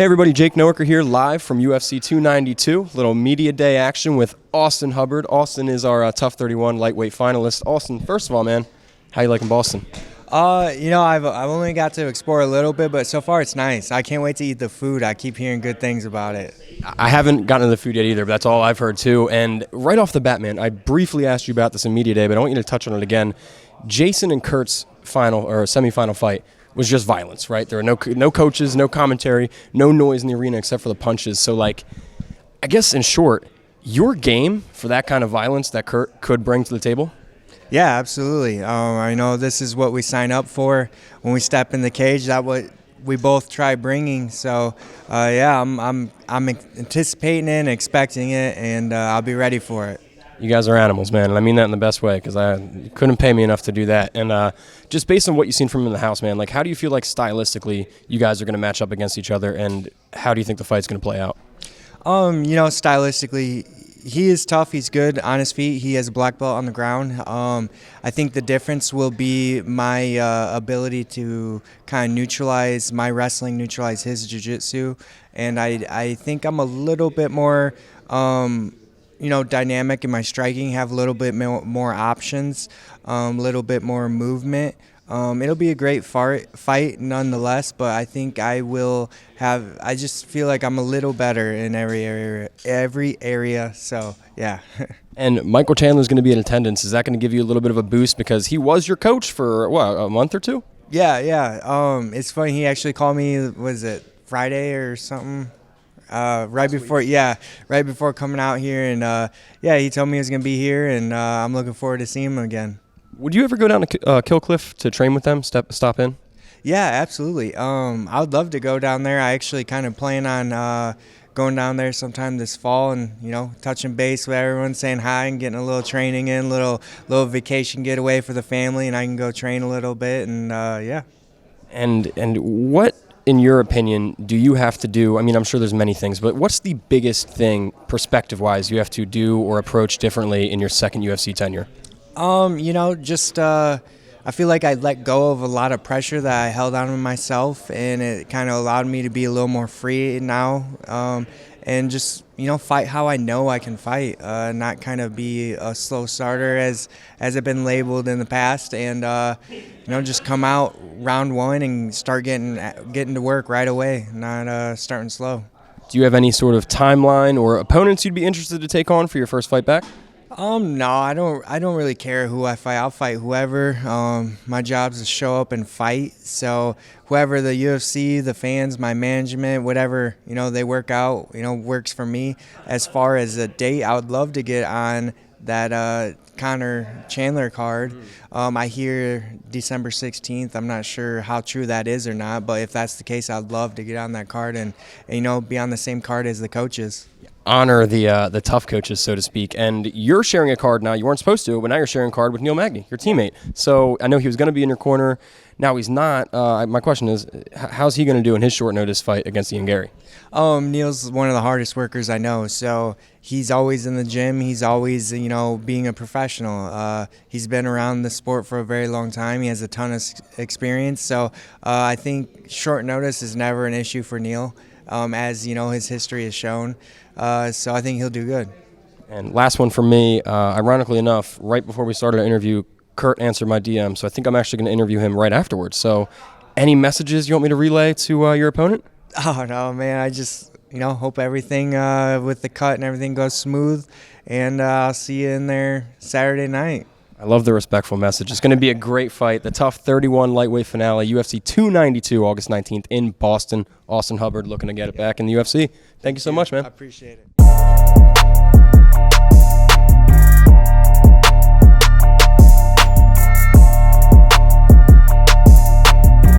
Hey everybody, Jake Noacker here live from UFC 292. Little media day action with Austin Hubbard. Austin is our TUF 31 lightweight finalist. Austin, first of all, man, how you liking Boston? I've only got to explore a little bit, but so far it's nice. I can't wait to eat the food. I keep hearing good things about it. I haven't gotten to the food yet either, but that's all I've heard too. And right off the bat, man, I briefly asked you about this in media day, but I want you to touch on it again. Jason and Kurt's final or semifinal fight was just violence, right? There were no coaches, no commentary, no noise in the arena except for the punches. So, like, I guess in short, your game for that kind of violence that Kurt could bring to the table? Yeah, absolutely. I know this is what we sign up for when we step in the cage. That's what we both try bringing. So, I'm anticipating it and expecting it, and I'll be ready for it. You guys are animals, man, and I mean that in the best way because you couldn't pay me enough to do that. And just based on what you've seen from him in the house, man, like how do you feel like stylistically you guys are going to match up against each other, and how do you think the fight's going to play out? Stylistically, he is tough. He's good on his feet. He has a black belt on the ground. I think the difference will be my ability to kind of neutralize my wrestling, neutralize his jiu-jitsu, and I think I'm a little bit more dynamic in my striking, have a little bit more options, a little bit more movement. It'll be a great fight nonetheless, but I think I just feel like I'm a little better in every area, so yeah. And Michael Chandler's going to be in attendance. Is that going to give you a little bit of a boost because he was your coach for, a month or two? Yeah. It's funny, he actually called me, was it Friday or something? Right before coming out here, and he told me he was going to be here, and I'm looking forward to seeing him again. Would you ever go down to Kill Cliff to train with them, stop in? Yeah, absolutely. I would love to go down there. I actually kind of plan on going down there sometime this fall and, touching base with everyone, saying hi and getting a little training in, little vacation getaway for the family, and I can go train a little bit, and yeah. And what, in your opinion, do you have to do? I mean, I'm sure there's many things, but what's the biggest thing, perspective-wise, you have to do or approach differently in your second UFC tenure? I feel like I let go of a lot of pressure that I held on myself, and it kind of allowed me to be a little more free now, and just, fight how I know I can fight, not kind of be a slow starter as I've been labeled in the past, and, just come out round one and start getting to work right away, not starting slow. Do you have any sort of timeline or opponents you'd be interested to take on for your first fight back? No, I don't really care who I fight. I'll fight whoever. My job is to show up and fight. So whoever, the UFC, the fans, my management, whatever, they work out, works for me. As far as a date, I would love to get on that Connor Chandler card. I hear December 16th. I'm not sure how true that is or not, but if that's the case, I'd love to get on that card and be on the same card as the coaches. Honor the tough coaches, so to speak. And you're sharing a card now. You weren't supposed to, but now you're sharing a card with Neil Magny, your teammate. So I know he was going to be in your corner. Now he's not. My question is, how's he going to do in his short notice fight against Ian Gary? Neil's one of the hardest workers I know. So he's always in the gym. He's always, being a professional. He's been around the sport for a very long time. He has a ton of experience. So I think short notice is never an issue for Neil, as his history has shown. So I think he'll do good. And last one for me, ironically enough, right before we started our interview, Kurt answered my DM, so I think I'm actually going to interview him right afterwards. So any messages you want me to relay to your opponent? Oh, no, man. I just, hope everything with the cut and everything goes smooth, and I'll see you in there Saturday night. I love the respectful message. It's going to be a great fight. The TUF 31 lightweight finale, UFC 292, August 19th in Boston. Austin Hubbard looking to get it back in the UFC. Thank you so much, man. I appreciate it.